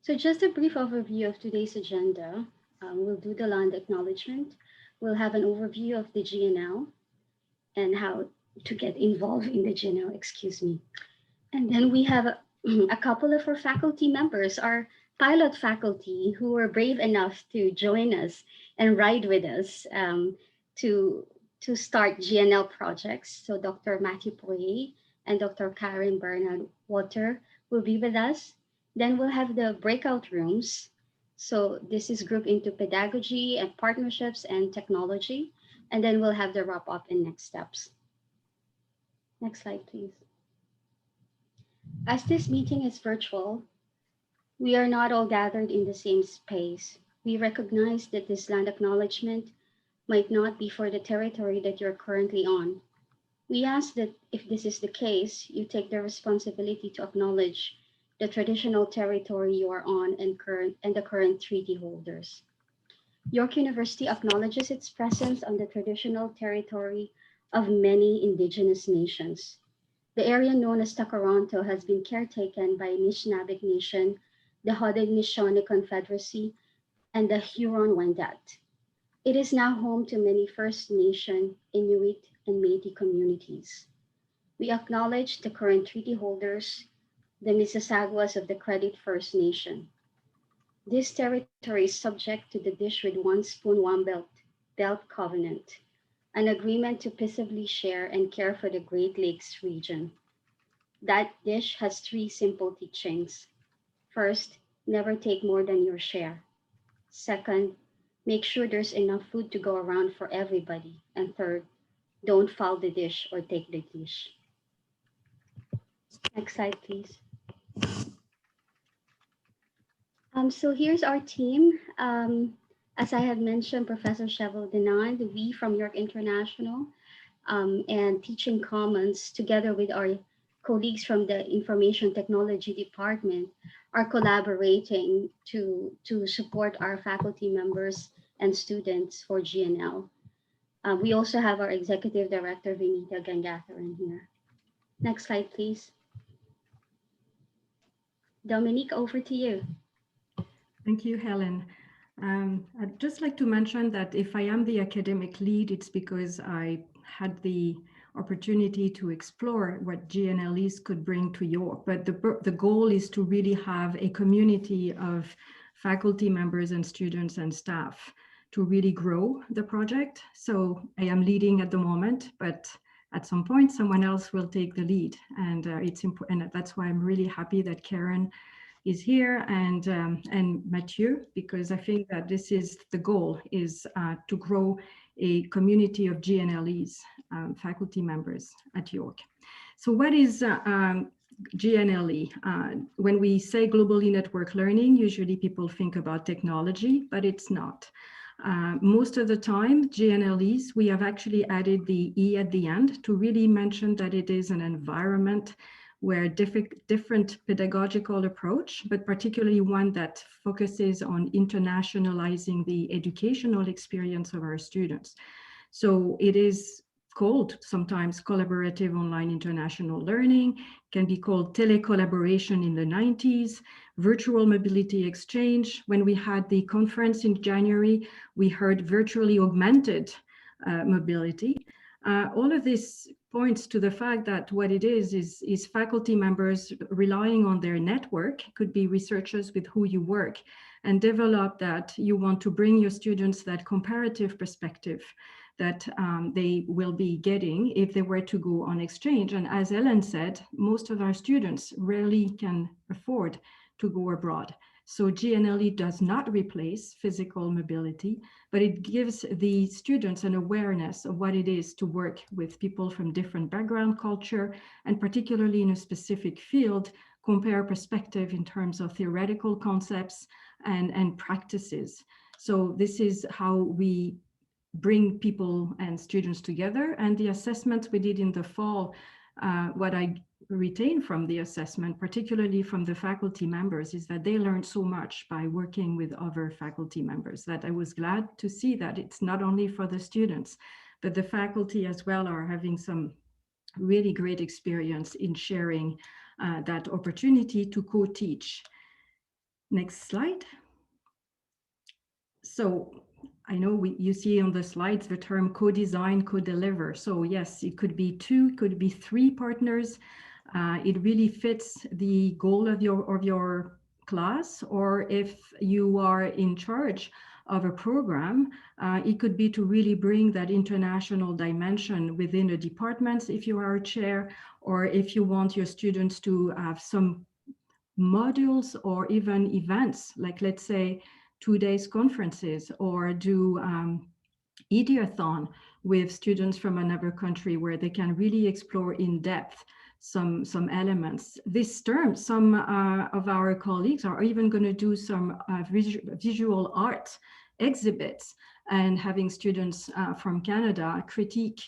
So just a brief overview of today's agenda. We'll do the land acknowledgement. We'll have an overview of the GNL and how to get involved in the GNL, excuse me. And then we have a couple of our faculty members, our pilot faculty, who were brave enough to join us and ride with us to, to start GNL projects. So Dr. Matthew Poirier and Dr. Karen Bernard Water will be with us. Then we'll have the breakout rooms. So this is grouped into pedagogy and partnerships and technology. And then we'll have the wrap up and next steps. Next slide, please. As this meeting is virtual, we are not all gathered in the same space. We recognize that this land acknowledgement might not be for the territory that you're currently on. We ask that if this is the case, you take the responsibility to acknowledge the traditional territory you are on and the current treaty holders. York University acknowledges its presence on the traditional territory of many Indigenous nations. The area known as Takaranto has been caretaken by Nishnabeg Nation, the Haudenosaunee Confederacy, and the Huron-Wendat. It is now home to many First Nation, Inuit, and Métis communities. We acknowledge the current treaty holders, the Mississaugas of the Credit First Nation. This territory is subject to the Dish with One Spoon, One Belt Covenant, an agreement to peaceably share and care for the Great Lakes region. That dish has 3 simple teachings. First, never take more than your share. Second, make sure there's enough food to go around for everybody. And third, don't foul the dish or take the dish. Next slide, please. So here's our team. As I had mentioned, Professor Cheval Denand, we from York International and Teaching Commons, together with our colleagues from the Information Technology Department, are collaborating to support our faculty members and students for GNL. We also have our Executive Director, Vinita Gangatharan here. Next slide, please. Dominique, over to you. Thank you, Helen. I'd just like to mention that if I am the academic lead, it's because I had the opportunity to explore what GNLEs could bring to York. But the goal is to really have a community of faculty members and students and staff to really grow the project. So I am leading at the moment, but at some point, someone else will take the lead. And it's important. And that's why I'm really happy that Karen is here and Mathieu, because I think that this is the goal, is to grow a community of GNLEs, faculty members at York. So what is GNLE? When we say globally network learning, usually people think about technology, but it's not. Most of the time, GNLEs, we have actually added the E at the end to really mention that it is an environment where different pedagogical approach, but particularly one that focuses on internationalizing the educational experience of our students. So it is called sometimes collaborative online international learning, can be called telecollaboration in the 90s, virtual mobility exchange. When we had the conference in January, we heard virtually augmented mobility. All of this points to the fact that what it is faculty members relying on their network, could be researchers with who you work, and develop that you want to bring your students that comparative perspective that they will be getting if they were to go on exchange. And as Ellen said, most of our students rarely can afford to go abroad. So GNLE does not replace physical mobility, but it gives the students an awareness of what it is to work with people from different background, culture, and particularly in a specific field, compare perspective in terms of theoretical concepts and practices. So this is how we bring people and students together. And the assessments we did in the fall, what I retain from the assessment, particularly from the faculty members, is that they learned so much by working with other faculty members, that I was glad to see that it's not only for the students, but the faculty as well are having some really great experience in sharing that opportunity to co-teach. Next slide. So I know you see on the slides the term co-design, co-deliver. So yes, it could be two, it could be three partners. It really fits the goal of your class, or if you are in charge of a program, it could be to really bring that international dimension within a department if you are a chair, or if you want your students to have some modules or even events, like let's say 2 days conferences, or do ideathon with students from another country where they can really explore in depth some elements. This term, some of our colleagues are even going to do some visual art exhibits, and having students from Canada critique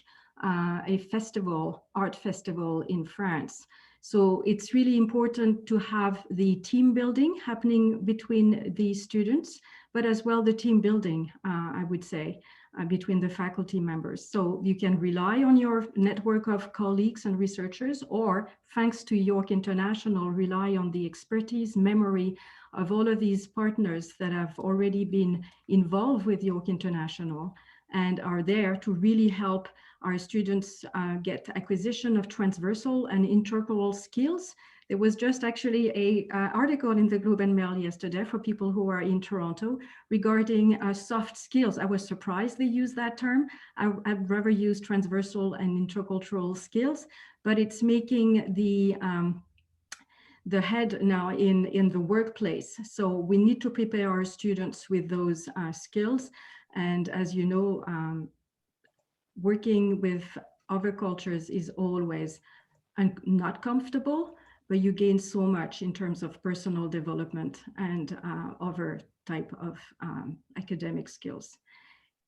a festival, art festival in France. So it's really important to have the team building happening between the students, but as well the team building, I would say, between the faculty members. So you can rely on your network of colleagues and researchers, or thanks to York International, rely on the expertise, memory of all of these partners that have already been involved with York International and are there to really help our students get acquisition of transversal and intercultural skills. There was just actually a article in the Globe and Mail yesterday for people who are in Toronto regarding soft skills. I was surprised they used that term. I'd rather use transversal and intercultural skills, but it's making the head now in the workplace. So we need to prepare our students with those skills. And as you know, working with other cultures is always not comfortable, but you gain so much in terms of personal development and other type of academic skills.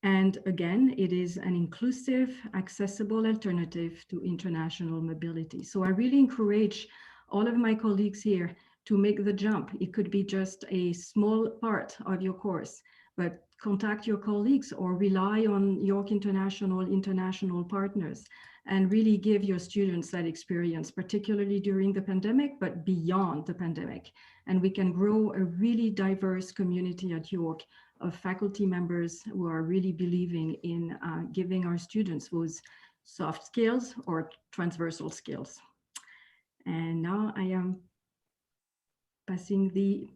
And again, it is an inclusive, accessible alternative to international mobility. So I really encourage all of my colleagues here to make the jump. It could be just a small part of your course, but contact your colleagues or rely on York international partners, and really give your students that experience, particularly during the pandemic, but beyond the pandemic. And we can grow a really diverse community at York of faculty members who are really believing in giving our students those soft skills or transversal skills. And now I am passing the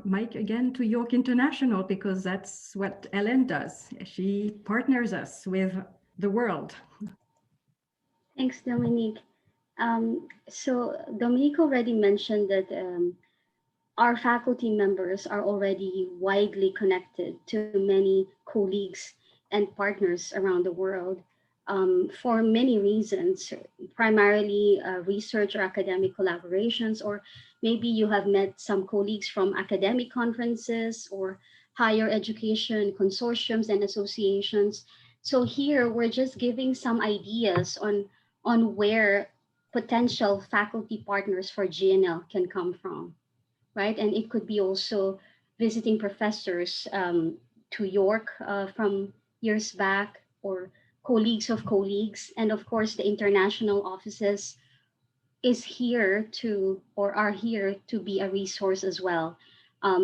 mic again to York International, because that's what Ellen does. She partners us with the world. Thanks, Dominique. So Dominique already mentioned that our faculty members are already widely connected to many colleagues and partners around the world for many reasons, primarily research or academic collaborations, or maybe you have met some colleagues from academic conferences or higher education consortiums and associations. So here we're just giving some ideas on where potential faculty partners for GNL can come from, right? And it could be also visiting professors to York from years back, or colleagues of colleagues. And of course, the international offices is here to, or are here to be a resource as well.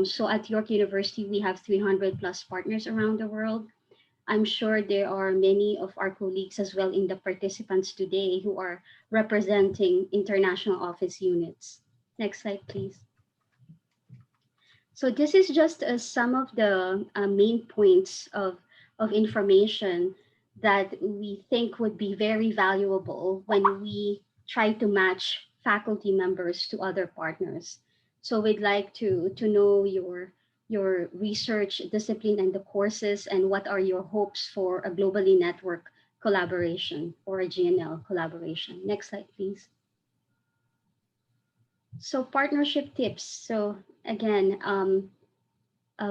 So at York University, we have 300 plus partners around the world. I'm sure there are many of our colleagues as well in the participants today who are representing international office units. Next slide, please. So this is just some of the main points of information that we think would be very valuable when we try to match faculty members to other partners. So we'd like to know your research discipline and the courses, and what are your hopes for a globally network collaboration or a GNL collaboration. Next slide, please. So partnership tips. So again,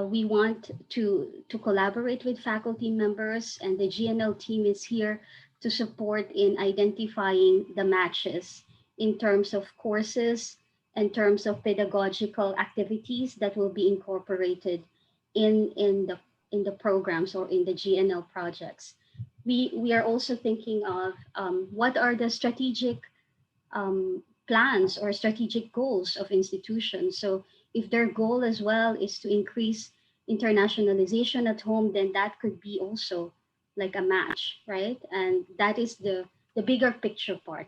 we want to collaborate with faculty members, and the GNL team is here to support in identifying the matches in terms of courses, in terms of pedagogical activities that will be incorporated in the programs or in the GNL projects. We are also thinking of what are the strategic plans or strategic goals of institutions. So If their goal as well is to increase internationalization at home, then that could be also like a match, right? And that is the bigger picture part.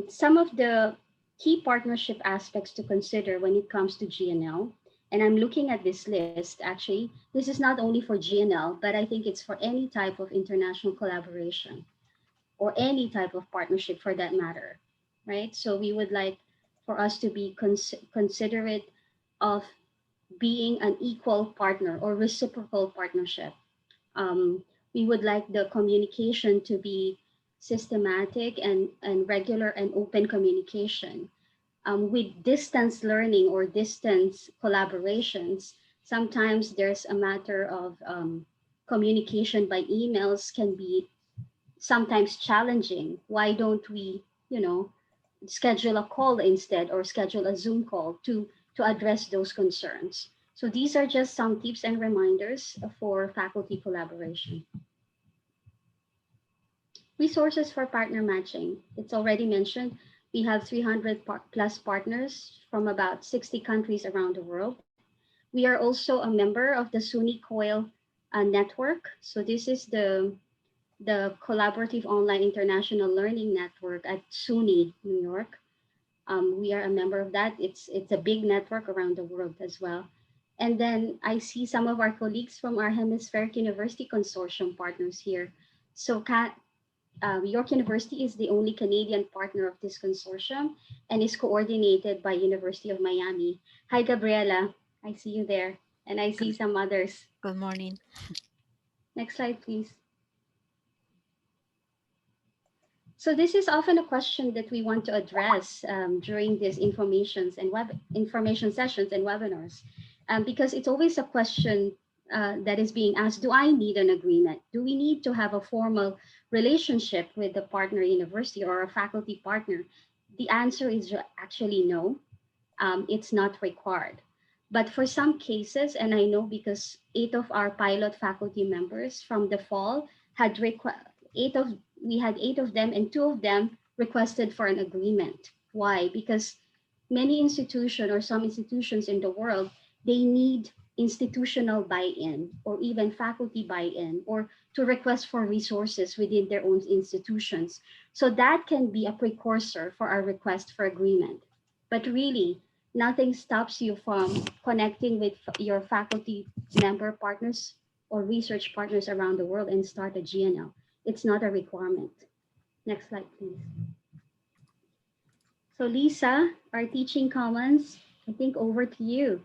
Some of the key partnership aspects to consider when it comes to GNL, and I'm looking at this list actually, this is not only for GNL, but I think it's for any type of international collaboration or any type of partnership for that matter, right? So we would like for us to be considerate of being an equal partner or reciprocal partnership. We would like the communication to be systematic and regular and open communication. With distance learning or distance collaborations, sometimes there's a matter of communication by emails can be sometimes challenging. Why don't we, schedule a call instead or schedule a Zoom call to address those concerns? So these are just some tips and reminders for faculty collaboration. Resources for partner matching. It's already mentioned. We have 300 plus partners from about 60 countries around the world. We are also a member of the SUNY COIL network. So this is the Collaborative Online International Learning Network at SUNY, New York. We are a member of that. It's a big network around the world as well. And then I see some of our colleagues from our Hemispheric University Consortium partners here. So York University is the only Canadian partner of this consortium and is coordinated by University of Miami. Hi, Gabriela. I see you there. And I see Good, some others. good morning. Next slide, please. So this is often a question that we want to address during these information sessions and webinars, because it's always a question that is being asked: do I need an agreement? Do we need to have a formal relationship with the partner university or a faculty partner? The answer is actually no. It's not required. But for some cases, and I know because 8 of our pilot faculty members from the fall had eight of we had 8 of them, and 2 of them requested for an agreement. Why? Because many institutions or some institutions in the world, they need institutional buy-in or even faculty buy-in or to request for resources within their own institutions. So that can be a precursor for our request for agreement. But really, nothing stops you from connecting with your faculty member partners or research partners around the world and start a GNL. It's not a requirement. Next slide, please. So Lisa, our teaching commons, I think over to you.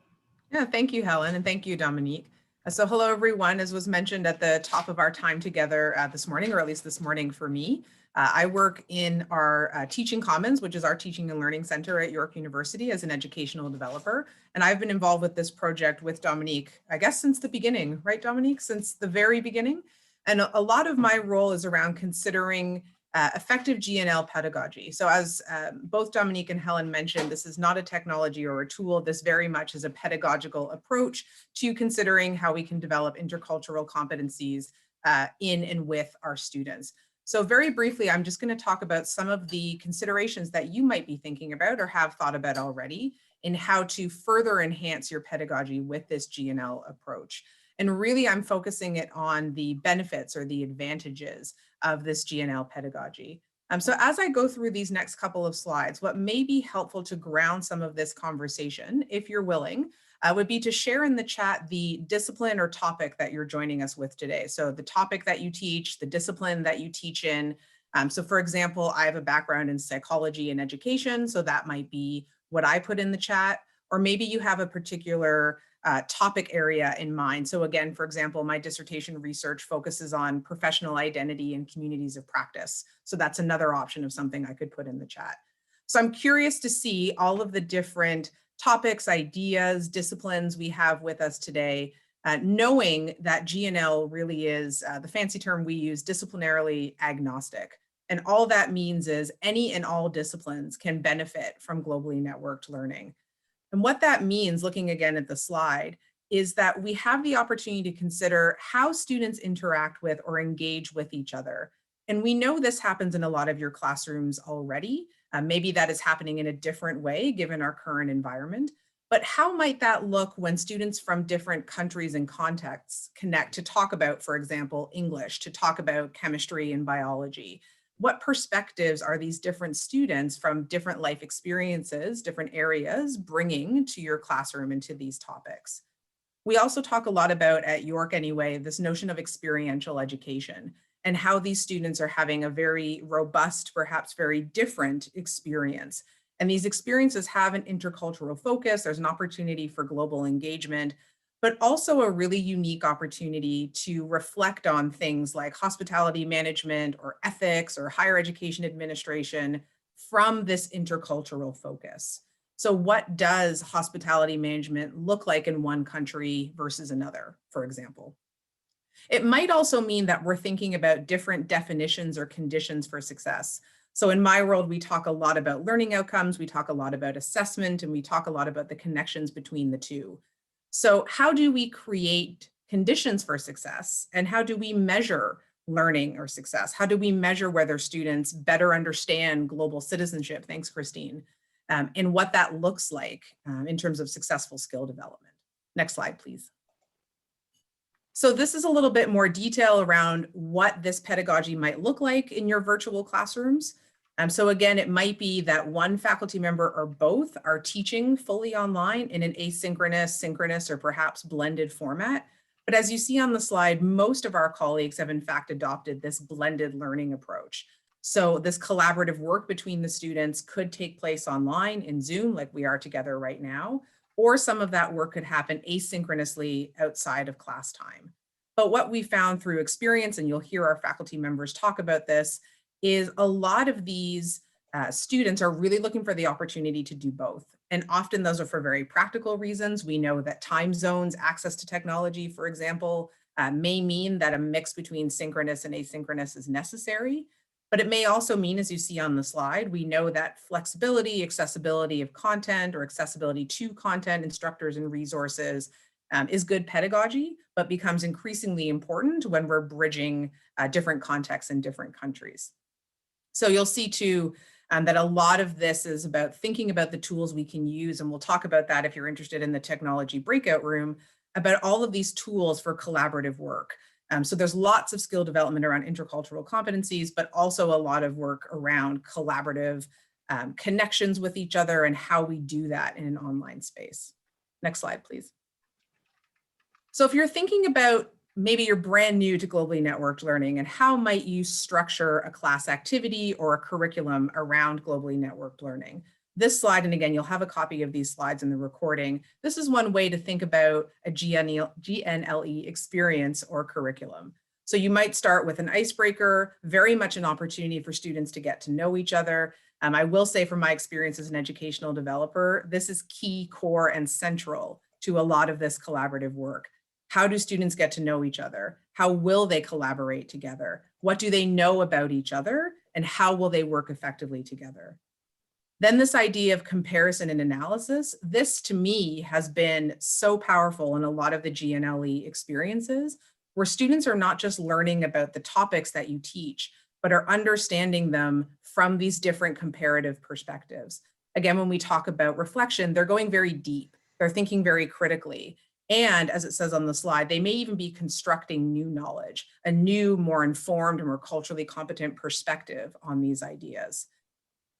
Yeah, thank you, Helen, and thank you, Dominique. So hello, everyone. As was mentioned at the top of our time together this morning, or at least this morning for me, I work in our Teaching Commons, which is our teaching and learning center at York University as an educational developer. And I've been involved with this project with Dominique, I guess since the beginning, right, Dominique? Since the very beginning. And a lot of my role is around considering effective GNL pedagogy. So as both Dominique and Helen mentioned, this is not a technology or a tool. This very much is a pedagogical approach to considering how we can develop intercultural competencies in and with our students. So very briefly, I'm just going to talk about some of the considerations that you might be thinking about or have thought about already in how to further enhance your pedagogy with this GNL approach. And really, I'm focusing it on the benefits or the advantages of this GNL pedagogy. So as I go through these next couple of slides, what may be helpful to ground some of this conversation, if you're willing, would be to share in the chat the discipline or topic that you're joining us with today. So the topic that you teach, the discipline that you teach in. So for example, I have a background in psychology and education, so that might be what I put in the chat. Or maybe you have a particular topic area in mind. So again, for example, my dissertation research focuses on professional identity and communities of practice. So that's another option of something I could put in the chat. So I'm curious to see all of the different topics, ideas, disciplines we have with us today, knowing that GNL really is, the fancy term we use, disciplinarily agnostic. And all that means is any and all disciplines can benefit from globally networked learning. And what that means, looking again at the slide, is that we have the opportunity to consider how students interact with or engage with each other. And we know this happens in a lot of your classrooms already. Maybe that is happening in a different way given our current environment. But how might that look when students from different countries and contexts connect to talk about, for example, English, to talk about chemistry and biology? What perspectives are these different students from different life experiences, different areas, bringing to your classroom and to these topics? We also talk a lot about, at York anyway, this notion of experiential education and how these students are having a very robust, perhaps very different experience. And these experiences have an intercultural focus. There's an opportunity for global engagement, but also a really unique opportunity to reflect on things like hospitality management or ethics or higher education administration from this intercultural focus. So what does hospitality management look like in one country versus another, for example? It might also mean that we're thinking about different definitions or conditions for success. So in my world, we talk a lot about learning outcomes, we talk a lot about assessment, and we talk a lot about the connections between the two. So how do we create conditions for success? And how do we measure learning or success? How do we measure whether students better understand global citizenship? Thanks, Christine. And what that looks like in terms of successful skill development. Next slide, please. So this is a little bit more detail around what this pedagogy might look like in your virtual classrooms. So again, it might be that one faculty member or both are teaching fully online in an asynchronous, synchronous, or perhaps blended format. But as you see on the slide, most of our colleagues have in fact adopted this blended learning approach. So this collaborative work between the students could take place online in Zoom, like we are together right now, or some of that work could happen asynchronously outside of class time. But what we found through experience, and you'll hear our faculty members talk about this, is a lot of these students are really looking for the opportunity to do both. And often those are for very practical reasons. We know that time zones, access to technology, for example, may mean that a mix between synchronous and asynchronous is necessary. But it may also mean, as you see on the slide, we know that flexibility, accessibility of content or accessibility to content, instructors and resources is good pedagogy, but becomes increasingly important when we're bridging different contexts in different countries. So you'll see too that a lot of this is about thinking about the tools we can use, and we'll talk about that if you're interested in the technology breakout room, about all of these tools for collaborative work. So there's lots of skill development around intercultural competencies, but also a lot of work around collaborative connections with each other and how we do that in an online space. Next slide, please. So if you're thinking about maybe you're brand new to globally networked learning and how might you structure a class activity or a curriculum around globally networked learning? This slide, and again, you'll have a copy of these slides in the recording. This is one way to think about a GNLE experience or curriculum. So you might start with an icebreaker, very much an opportunity for students to get to know each other. I will say from my experience as an educational developer, this is key, core, and central to a lot of this collaborative work. How do students get to know each other? How will they collaborate together? What do they know about each other? And how will they work effectively together? Then this idea of comparison and analysis, this to me has been so powerful in a lot of the GNLE experiences, where students are not just learning about the topics that you teach, but are understanding them from these different comparative perspectives. Again, when we talk about reflection, they're going very deep. They're thinking very critically. And as it says on the slide, they may even be constructing new knowledge, a new, more informed, more culturally competent perspective on these ideas.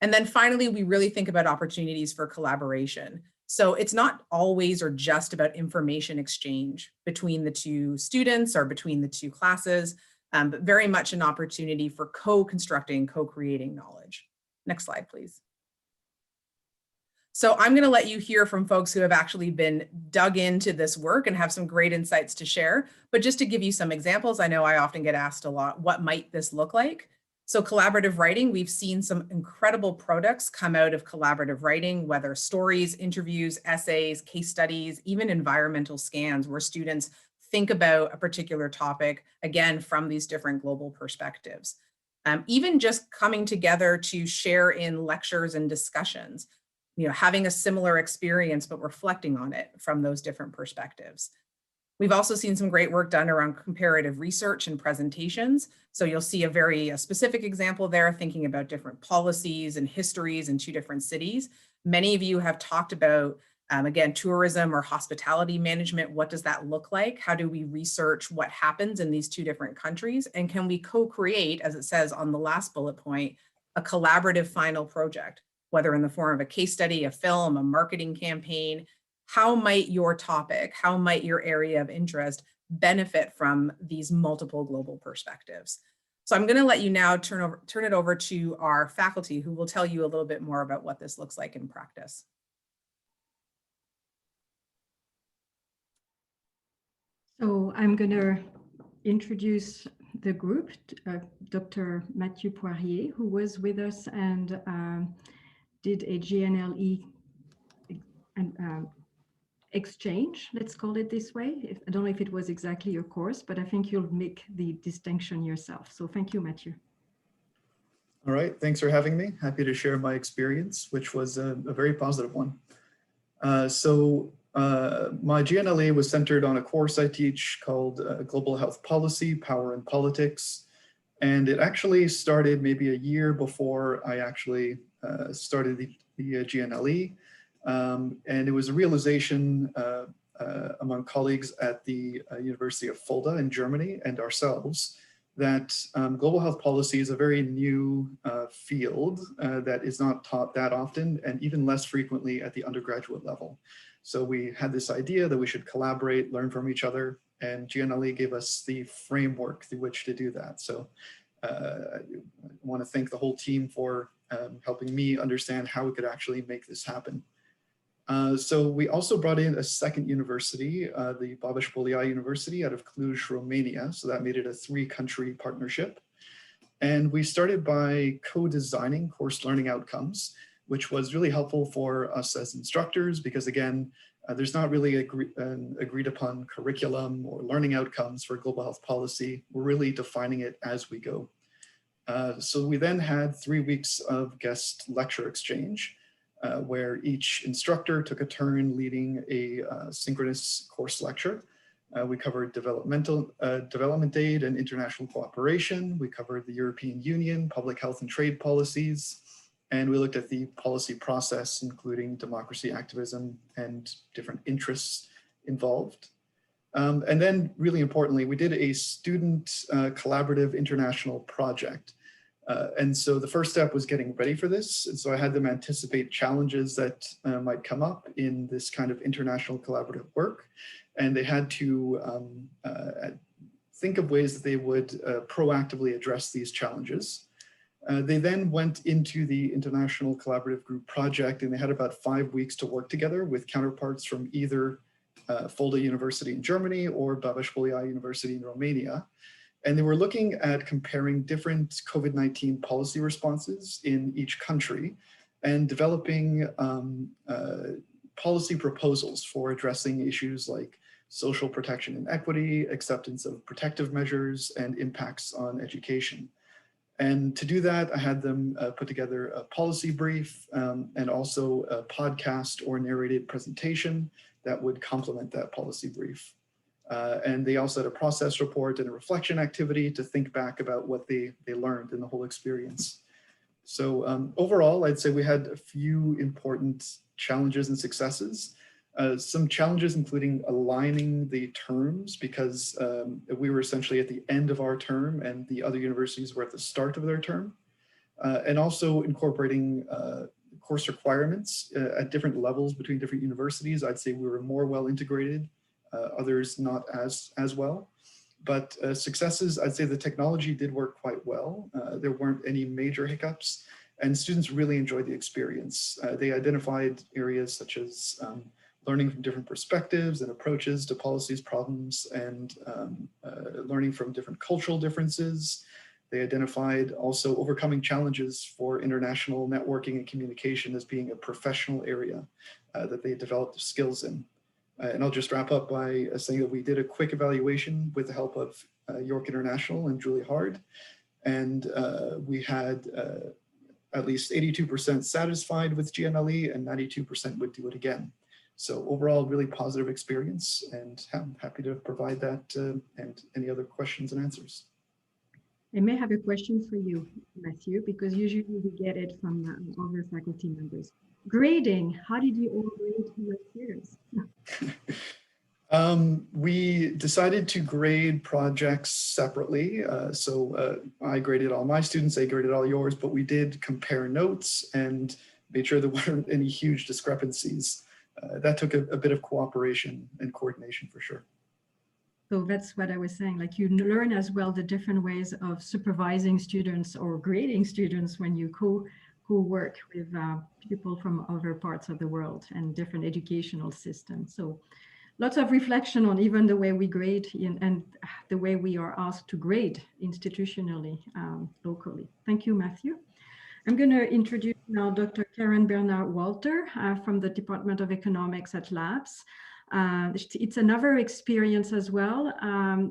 And then finally, we really think about opportunities for collaboration. So it's not always or just about information exchange between the two students or between the two classes, but very much an opportunity for co-constructing, co-creating knowledge. Next slide, please. So I'm going to let you hear from folks who have actually been dug into this work and have some great insights to share. But just to give you some examples, I know I often get asked a lot, what might this look like? So collaborative writing, we've seen some incredible products come out of collaborative writing, whether stories, interviews, essays, case studies, even environmental scans, where students think about a particular topic, again, from these different global perspectives. Even just coming together to share in lectures and discussions, having a similar experience, but reflecting on it from those different perspectives. We've also seen some great work done around comparative research and presentations. So you'll see a very specific example there, thinking about different policies and histories in two different cities. Many of you have talked about Again, tourism or hospitality management, what does that look like? How do we research what happens in these two different countries? And can we co-create, as it says on the last bullet point, a collaborative final project, whether in the form of a case study, a film, a marketing campaign? How might your topic, how might your area of interest benefit from these multiple global perspectives? So I'm going to let you now turn it over to our faculty, who will tell you a little bit more about what this looks like in practice. So I'm going to introduce the group, Dr. Mathieu Poirier, who was with us and did a GNLE exchange, let's call it this way. I don't know if it was exactly your course, but I think you'll make the distinction yourself. So thank you, Mathieu. All right, thanks for having me. Happy to share my experience, which was a very positive one. My GNLE was centered on a course I teach called Global Health Policy, Power and Politics. And it actually started maybe a year before I actually started the GNLE. And it was a realization among colleagues at the University of Fulda in Germany and ourselves that global health policy is a very new field that is not taught that often and even less frequently at the undergraduate level. So we had this idea that we should collaborate, learn from each other, and GNLE gave us the framework through which to do that. So I want to thank the whole team for helping me understand how we could actually make this happen. So we also brought in a second university, the Babeș-Bolyai University out of Cluj, Romania. So that made it a 3-country partnership. And we started by co-designing course learning outcomes, which was really helpful for us as instructors, because again, there's not really an agreed upon curriculum or learning outcomes for global health policy. We're really defining it as we go. So we then had 3 weeks of guest lecture exchange, where each instructor took a turn leading a synchronous course lecture. We covered development aid and international cooperation. We covered the European Union, public health and trade policies. And we looked at the policy process, including democracy activism and different interests involved. And then really importantly, we did a student collaborative international project. And so the first step was getting ready for this. And so I had them anticipate challenges that might come up in this kind of international collaborative work. And they had to think of ways that they would proactively address these challenges. They then went into the International Collaborative Group project, and they had about 5 weeks to work together with counterparts from either Fulda University in Germany or Babeș-Bolyai University in Romania. And they were looking at comparing different COVID-19 policy responses in each country and developing policy proposals for addressing issues like social protection and equity, acceptance of protective measures, and impacts on education. And to do that, I had them put together a policy brief and also a podcast or narrated presentation that would complement that policy brief. And they also had a process report and a reflection activity to think back about what they learned in the whole experience. So overall, I'd say we had a few important challenges and successes. Some challenges including aligning the terms, because we were essentially at the end of our term and the other universities were at the start of their term. And also incorporating course requirements at different levels between different universities. I'd say we were more well integrated. Others not as well. But successes, I'd say the technology did work quite well. There weren't any major hiccups, and students really enjoyed the experience. They identified areas such as learning from different perspectives and approaches to policies, problems, and learning from different cultural differences. They identified also overcoming challenges for international networking and communication as being a professional area that they developed skills in. And I'll just wrap up by saying that we did a quick evaluation with the help of York International and Julie Hard. And we had at least 82% satisfied with GNLE and 92% would do it again. So overall, really positive experience, and I'm happy to provide that and any other questions and answers. I may have a question for you, Mathieu, because usually we get it from other faculty members. Grading, how did you all grade your students? We decided to grade projects separately. I graded all my students, they graded all yours, but we did compare notes and made sure there weren't any huge discrepancies. That took a bit of cooperation and coordination for sure. So that's what I was saying, like you learn as well the different ways of supervising students or grading students when you co-work with people from other parts of the world and different educational systems. So lots of reflection on even the way we grade and the way we are asked to grade institutionally, locally. Thank you, Matthew. I'm going to introduce now Dr. Karen Bernard-Walter from the Department of Economics at Labs. It's another experience as well,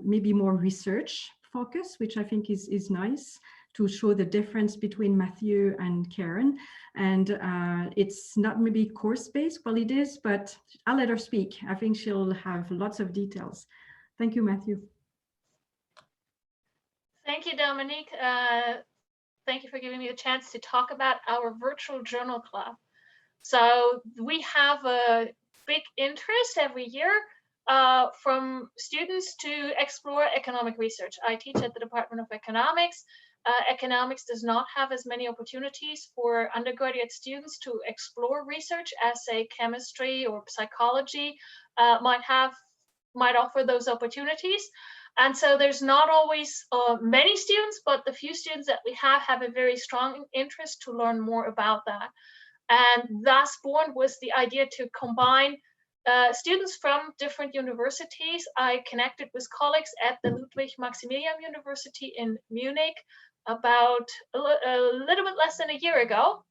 maybe more research focus, which I think is nice to show the difference between Matthew and Karen. And it's not maybe course-based, well it is, but I'll let her speak. I think she'll have lots of details. Thank you, Matthew. Thank you, Dominique. Thank you for giving me a chance to talk about our virtual journal club. So we have a big interest every year from students to explore economic research. I teach at the Department of Economics. Economics does not have as many opportunities for undergraduate students to explore research as, say, chemistry or psychology might offer those opportunities. And so there's not always many students, but the few students that we have a very strong interest to learn more about that. And thus born was the idea to combine students from different universities. I connected with colleagues at the Ludwig Maximilian University in Munich about a little bit less than a year ago.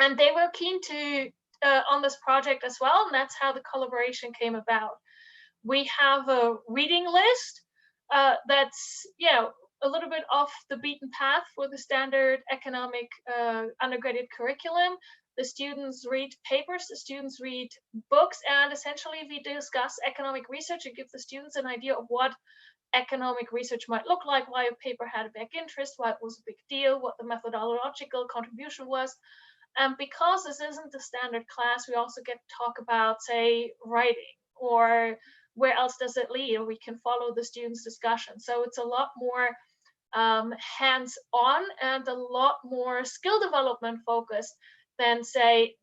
And they were keen to on this project as well. And that's how the collaboration came about. We have a reading list that's, a little bit off the beaten path for the standard economic undergraduate curriculum. The students read papers, the students read books, and essentially we discuss economic research and give the students an idea of what economic research might look like, why a paper had a big interest, why it was a big deal, what the methodological contribution was. And because this isn't the standard class, we also get to talk about, say, writing, or where else does it lead, or we can follow the students' discussion. So it's a lot more hands-on and a lot more skill development focused than, say,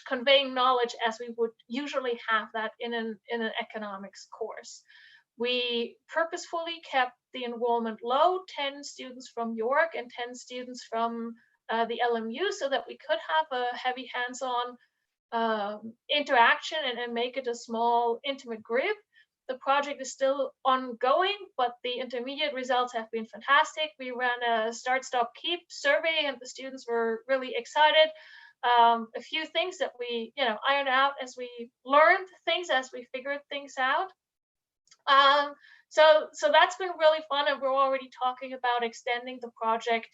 conveying knowledge as we would usually have that in an economics course. We purposefully kept the enrollment low, 10 students from York and 10 students from the LMU, so that we could have a heavy hands-on interaction and make it a small, intimate group. The project is still ongoing, but the intermediate results have been fantastic. We ran a start, stop, keep survey, and the students were really excited. A few things that we, ironed out as we learned things, as we figured things out. So that's been really fun, and we're already talking about extending the project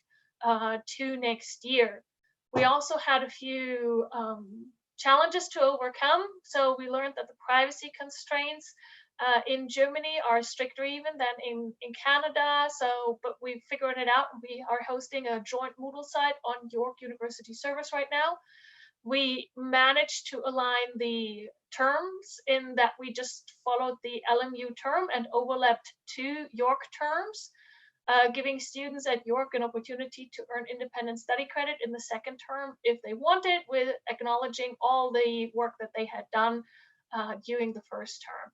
to next year. We also had a few challenges to overcome. So we learned that the privacy constraints in Germany are stricter even than in Canada. But we figured it out. We are hosting a joint Moodle site on York University servers right now. We managed to align the terms in that we just followed the LMU term and overlapped 2 York terms, giving students at York an opportunity to earn independent study credit in the second term if they wanted, with acknowledging all the work that they had done during the first term.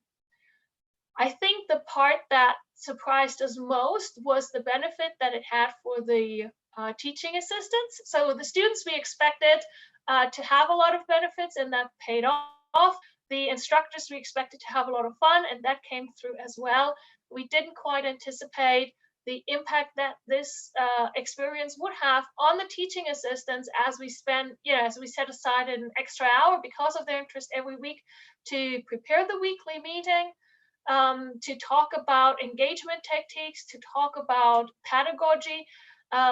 I think the part that surprised us most was the benefit that it had for the teaching assistants. So the students, we expected to have a lot of benefits, and that paid off. The instructors, we expected to have a lot of fun, and that came through as well. We didn't quite anticipate the impact that this experience would have on the teaching assistants as we set aside an extra hour because of their interest every week to prepare the weekly meeting, to talk about engagement techniques, to talk about pedagogy,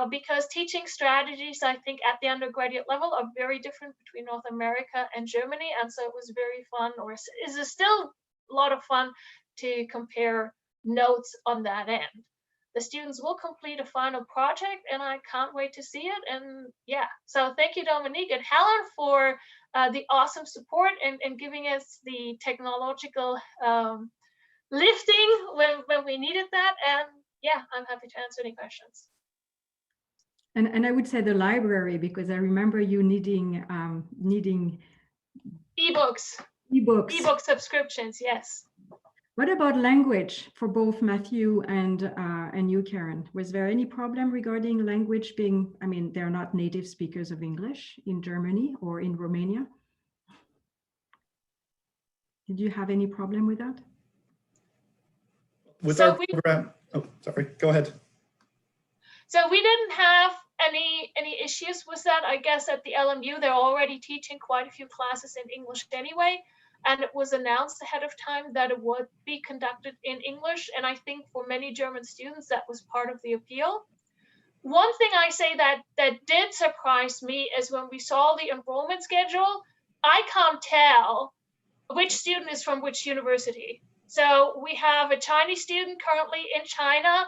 because teaching strategies, I think, at the undergraduate level are very different between North America and Germany. And so it was very fun, or is still a lot of fun, to compare notes on that end. the students will complete a final project, and I can't wait to see it. And yeah, so thank you, Dominique and Helen, for the awesome support and giving us the technological lifting when we needed that. And yeah, I'm happy to answer any questions. And I would say the library, because I remember you needing Ebooks. ebooks. Ebook subscriptions, yes. What about language for both Matthew and you, Karen? Was there any problem regarding language being, I mean, they're not native speakers of English in Germany or in Romania? Did you have any problem with that? With So our program, oh, sorry, go ahead. So we didn't have any issues with that. I guess at the LMU, they're already teaching quite a few classes in English anyway. And it was announced ahead of time that it would be conducted in English. And I think for many German students, that was part of the appeal. One thing I say that did surprise me is when we saw the enrollment schedule, I can't tell which student is from which university. So we have a Chinese student currently in China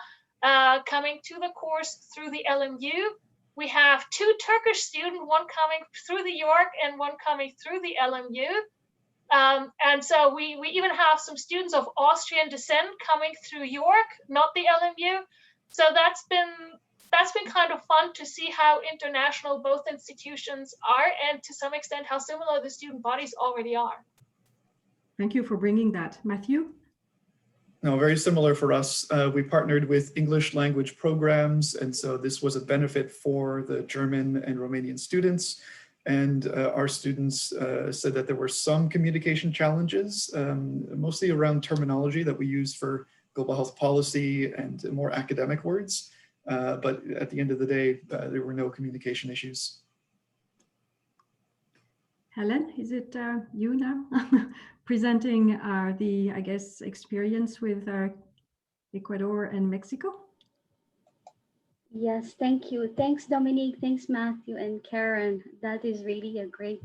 coming to the course through the LMU. We have 2 Turkish students, one coming through the York and one coming through the LMU. And so we even have some students of Austrian descent coming through York, not the LMU. So that's been kind of fun to see how international both institutions are, and to some extent how similar the student bodies already are. Thank you for bringing that. Matthew? No, very similar for us. We partnered with English language programs, and so this was a benefit for the German and Romanian students. And our students said that there were some communication challenges, mostly around terminology that we use for global health policy and more academic words. But at the end of the day, there were no communication issues. Helen, is it you now presenting the, I guess, experience with Ecuador and Mexico? Yes, thank you. Thanks, Dominique. Thanks, Matthew and Karen. That is really a great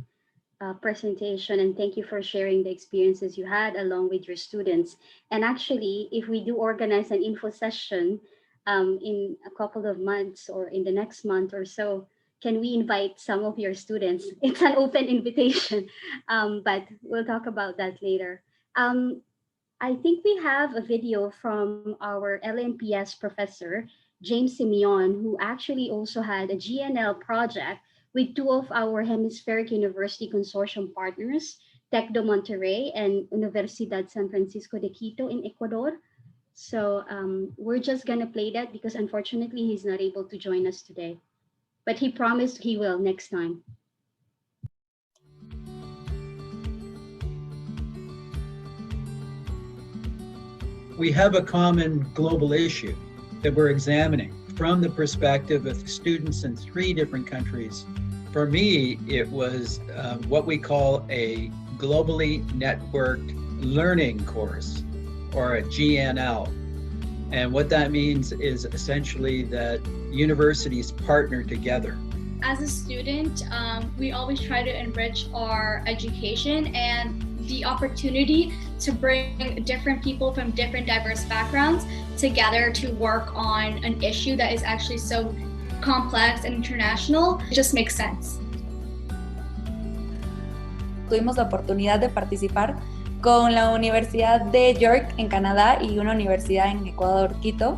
presentation, and thank you for sharing the experiences you had along with your students. And actually, if we do organize an info session in a couple of months or in the next month or so, can we invite some of your students? It's an open invitation, but we'll talk about that later. I think we have a video from our LMPS professor, James Simeon, who actually also had a GNL project with 2 of our Hemispheric University Consortium partners, Tec de Monterrey and Universidad San Francisco de Quito in Ecuador. So we're just gonna play that because unfortunately he's not able to join us today, but he promised he will next time. We have a common global issue that we're examining from the perspective of students in 3 different countries. For me, it was what we call a globally networked learning course, or a GNL. And what that means is essentially that universities partner together. As a student, we always try to enrich our education, and the opportunity to bring different people from different diverse backgrounds together to work on an issue that is actually so complex and international, it just makes sense. Tuvimos la oportunidad de participar con la Universidad de York en Canadá y una universidad en Ecuador, Quito.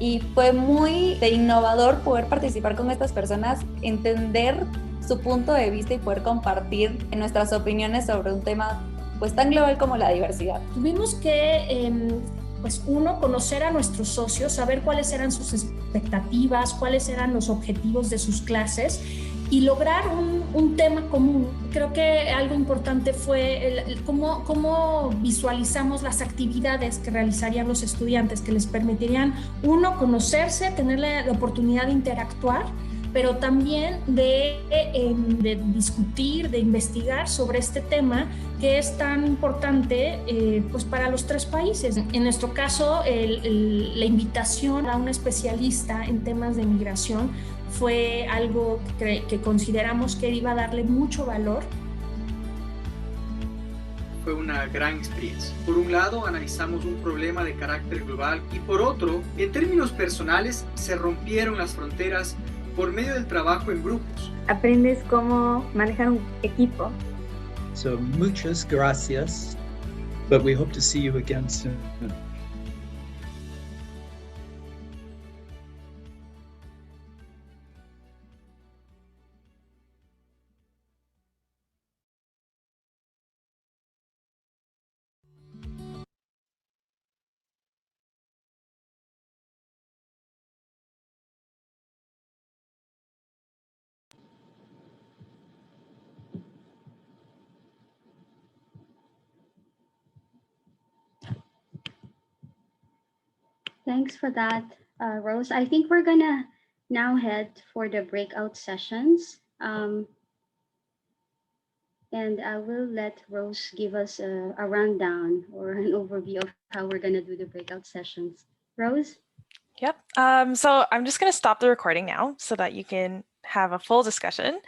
Y fue muy innovador poder participar con estas personas, entender su punto de vista y poder compartir nuestras opiniones sobre un tema pues tan global como la diversidad. Tuvimos que, pues uno, conocer a nuestros socios, saber cuáles eran sus expectativas, cuáles eran los objetivos de sus clases y lograr un tema común. Creo que algo importante fue cómo visualizamos las actividades que realizarían los estudiantes, que les permitirían, uno, conocerse, tener la oportunidad de interactuar, pero también de discutir, de investigar sobre este tema que es tan importante pues para los 3 países. En nuestro caso, la invitación a un especialista en temas de migración fue algo que consideramos que iba a darle mucho valor. fue una gran experiencia. Por un lado, analizamos un problema de carácter global y por otro, en términos personales, se rompieron las fronteras por medio del trabajo en grupos. Aprendes cómo manejar un equipo. So muchas gracias, but we hope to see you again soon. Thanks for that, Rose. I think we're gonna now head for the breakout sessions. And I will let Rose give us a rundown or an overview of how we're gonna do the breakout sessions. Rose? Yep. So I'm just going to stop the recording now so that you can have a full discussion.